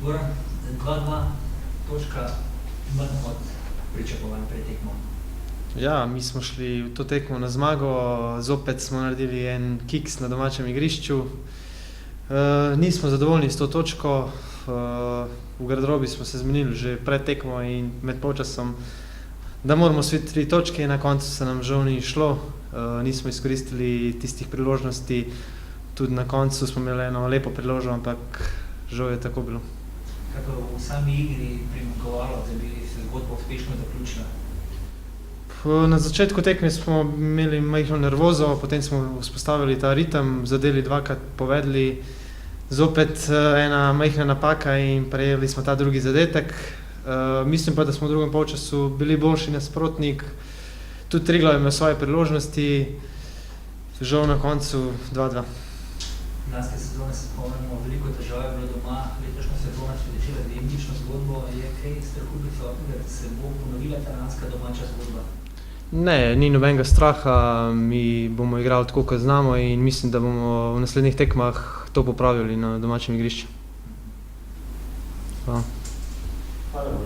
Goran, 2-2, točka manj od pričakovanj pred tekmo. Ja, mi smo šli v to tekmo na zmago, zopet smo naredili en kiks na domačem igrišču. Nismo zadovoljni s to točko, v garderobi smo se zmenili že pred tekmo in med polčasom, da moramo osvojiti 3 točke, in na koncu se nam žal ni šlo. Nismo izkoristili tistih priložnosti, tudi na koncu smo imeli eno lepo priložnost, ampak žal je tako bilo. Kaj pa v sami igri primanjkovalo, da bi se zgodba uspešno zaključila? Na začetku tekme smo imeli majhno nervozo, potem smo vzpostavili ta ritem, zadeli 2-krat, povedli, zopet ena majhna napaka in prejeli smo ta drugi zadetek. Mislim pa, da smo v drugem polčasu bili boljši nasprotnik, tudi Triglav je imel svoje priložnosti, žal na koncu 2-2. Lanske sezone se spomnimo, veliko težav je bilo doma, letošnja sezona se začela z idilično zgodbo. Je kaj strahu prisotnega, da se bo ponovila ta lanska domača zgodba? Ne, ni nobenega straha, mi bomo igrali tako, kot znamo, in mislim, da bomo v naslednjih tekmah to popravili na domačem igrišču. Hvala. Hvala.